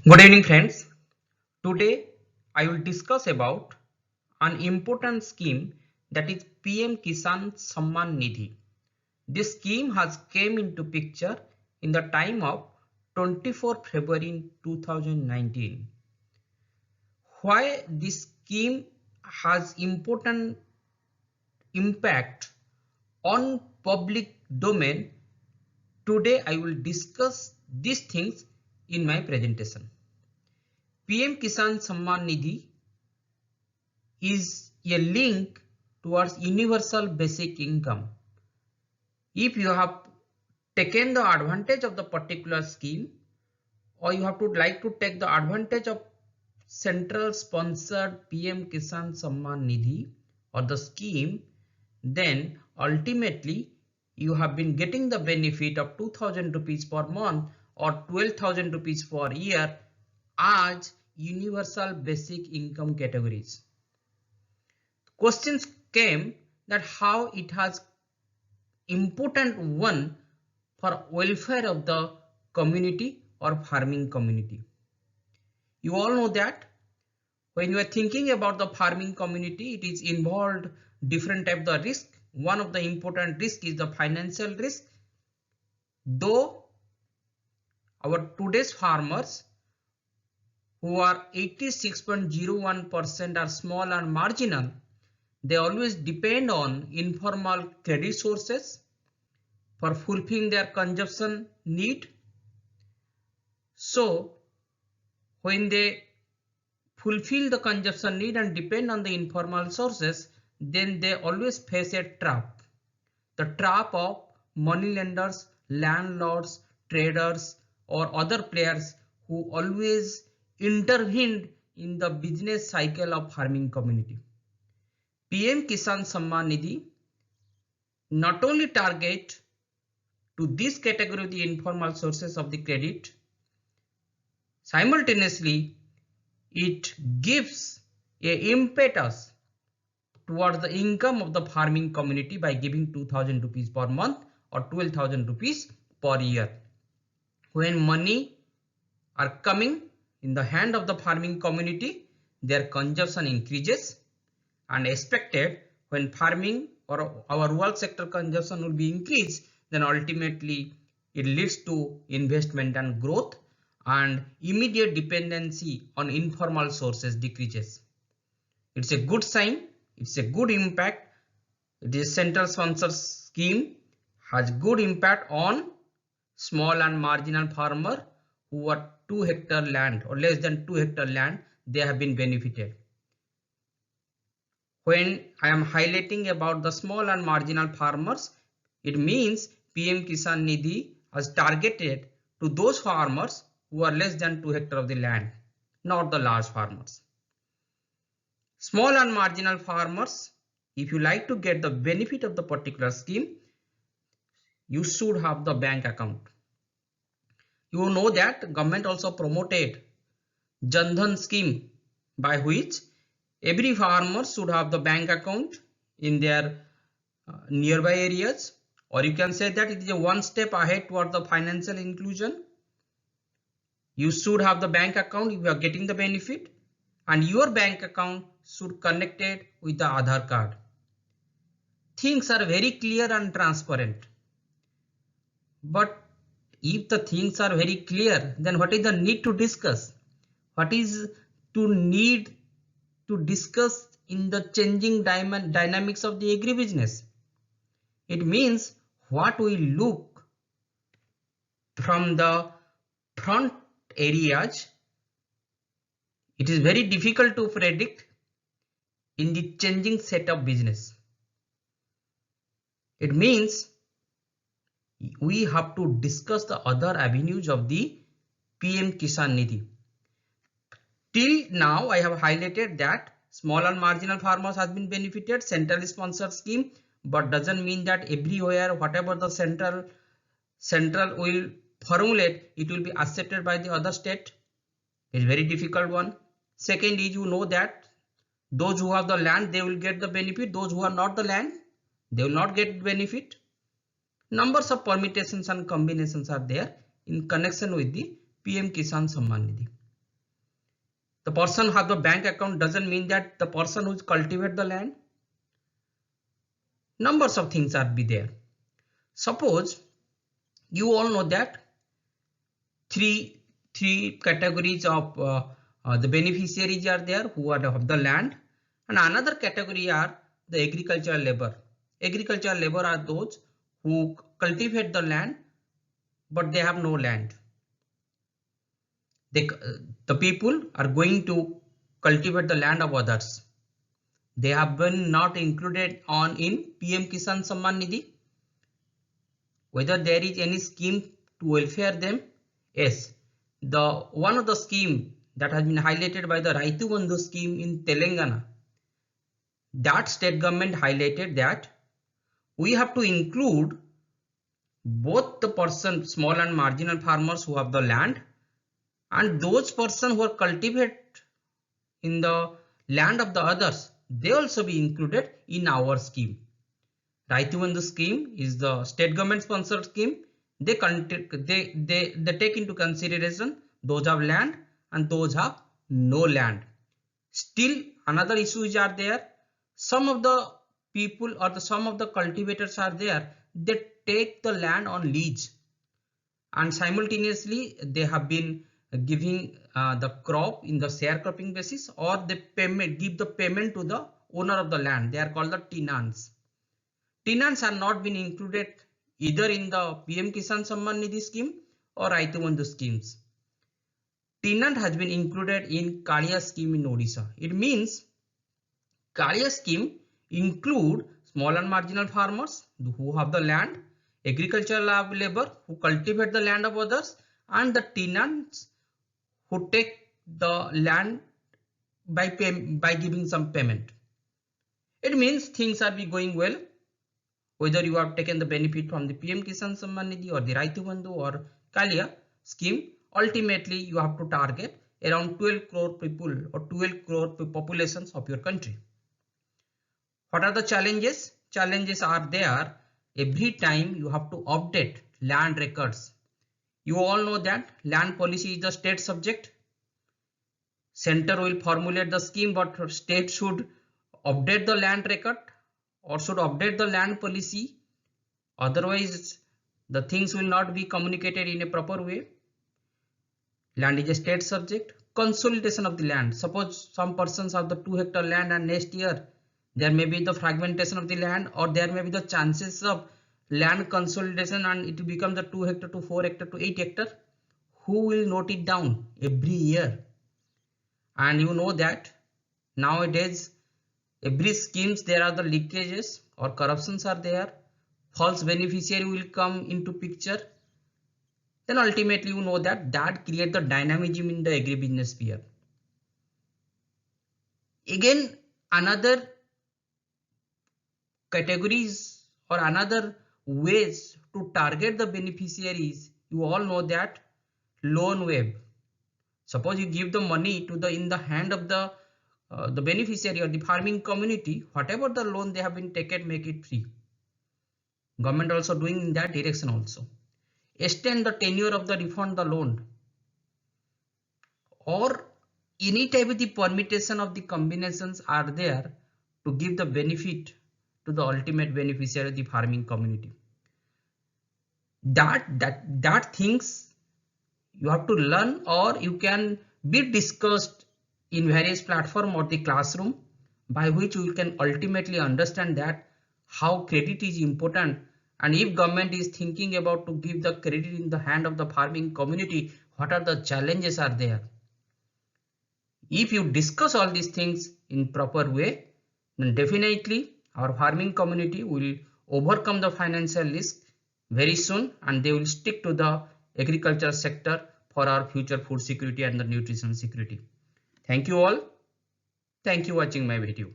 Good evening friends. Today I will discuss about an important scheme that is PM-KISAN Samman Nidhi. This scheme has came into picture in the time of 24 February 2019. Why this scheme has important impact on public domain, today I will discuss these things in my presentation. PM-KISAN Samman Nidhi is a link towards universal basic income. If you have taken the advantage of the particular scheme, or you have to like to take the advantage of central sponsored PM-KISAN Samman Nidhi or the scheme, then ultimately you have been getting the benefit of 2000 rupees per month or 12,000 rupees per year as universal basic income categories. Questions came that how it has important one for welfare of the community or farming community. You all know that when you are thinking about the farming community, it is involved different type of risk. One of the important risk is the financial risk. Though our today's farmers who are 86.01% are small and marginal, they always depend on informal credit sources for fulfilling their consumption need. So when they fulfill the consumption need and depend on the informal sources, then they always face a trap. The trap of money lenders, landlords, traders or other players who always intervened in the business cycle of farming community. PM-KISAN Samman Nidhi not only target to this category of the informal sources of the credit, simultaneously it gives a impetus towards the income of the farming community by giving 2000 rupees per month or 12,000 rupees per year. When money are coming in the hand of the farming community, their consumption increases, and expected when farming or our rural sector consumption will be increased, then ultimately it leads to investment and growth, and immediate dependency on informal sources decreases. It's a good sign, it's a good impact. It is central sponsor scheme, has good impact on small and marginal farmer who are 2 hectare land or less than 2 hectare land, they have been benefited. When I am highlighting about the small and marginal farmers, it means PM-KISAN Nidhi has targeted to those farmers who are less than 2 hectare of the land, not the large farmers. Small and marginal farmers, if you like to get the benefit of the particular scheme, you should have the bank account. You know that government also promoted Jan Dhan scheme by which every farmer should have the bank account in their nearby areas, or you can say that it is a one step ahead toward the financial inclusion. You should have the bank account if you are getting the benefit, and your bank account should connect it with the Aadhaar card. Things are very clear and transparent. But if the things are very clear, then what is the need to discuss? What is to need to discuss in the changing dynamics of the agribusiness? It means what we look from the front areas, it is very difficult to predict in the changing set of business. It means we have to discuss the other avenues of the PM-KISAN Nidhi. Till now, I have highlighted that small and marginal farmers has been benefited, centrally sponsored scheme, but doesn't mean that everywhere whatever the central will formulate, it will be accepted by the other state. It's very difficult one. Second is, you know that those who have the land, they will get the benefit. Those who are not the land, they will not get benefit. Numbers of permutations and combinations are there in connection with the PM-KISAN Samman Nidhi. The person who have the bank account doesn't mean that the person who cultivate the land. Numbers of things are be there. Suppose you all know that three categories of the beneficiaries are there who are of the land, and another category are the agricultural labor. Agricultural labor are those who cultivate the land but they have no land. The people are going to cultivate the land of others. They have been not included in PM-KISAN Samman Nidhi. Whether there is any scheme to welfare them? Yes. One of the scheme that has been highlighted by the Raitu Bandhu scheme in Telangana, that state government highlighted that we have to include both the person, small and marginal farmers who have the land, and those persons who are cultivate in the land of the others, they also be included in our scheme. Raitu Bandhu scheme is the state government sponsored scheme. They take into consideration those have land and those have no land. Still another issues are there. Some of the people or some of the cultivators are there, they take the land on lease, and simultaneously they have been giving the crop in the sharecropping basis, or they give the payment to the owner of the land. They are called the tenants. Tenants are not been included either in the PM-KISAN Samman Nidhi scheme or Raitu Bandhu schemes. Tenant has been included in Kaliya scheme in Odisha. It means Kaliya scheme include small and marginal farmers who have the land, agricultural labor who cultivate the land of others, and the tenants who take the land by giving some payment. It means things are be going well. Whether you have taken the benefit from the PM-KISAN Samman Nidhi or the Raitu Bandhu or Kaliya scheme, ultimately you have to target around 12 crore people or 12 crore populations of your country. What are the challenges? Challenges are there. Every time you have to update land records. You all know that land policy is the state subject. Center will formulate the scheme, but state should update the land record or should update the land policy. Otherwise, the things will not be communicated in a proper way. Land is a state subject. Consolidation of the land. Suppose some persons have the 2 hectare land and next year there may be the fragmentation of the land, or there may be the chances of land consolidation and it will become the 2 hectare to 4 hectare to 8 hectare. Who will note it down every year? And you know that nowadays every schemes there are the leakages or corruptions are there. False beneficiary will come into picture. Then ultimately you know that creates the dynamism in the agribusiness sphere. Again, another categories or another ways to target the beneficiaries, you all know that loan waive. Suppose you give the money to in the hand of the beneficiary or the farming community, whatever the loan they have been taken, make it free. Government also doing in that direction also. Extend the tenure of the refund the loan, or any type of the permutation of the combinations are there to give the benefit to the ultimate beneficiary of the farming community. That things you have to learn, or you can be discussed in various platform or the classroom, by which you can ultimately understand that how credit is important, and if government is thinking about to give the credit in the hand of the farming community, what are the challenges are there. If you discuss all these things in proper way, then definitely our farming community will overcome the financial risk very soon, and they will stick to the agriculture sector for our future food security and the nutrition security. Thank you all. Thank you for watching my video.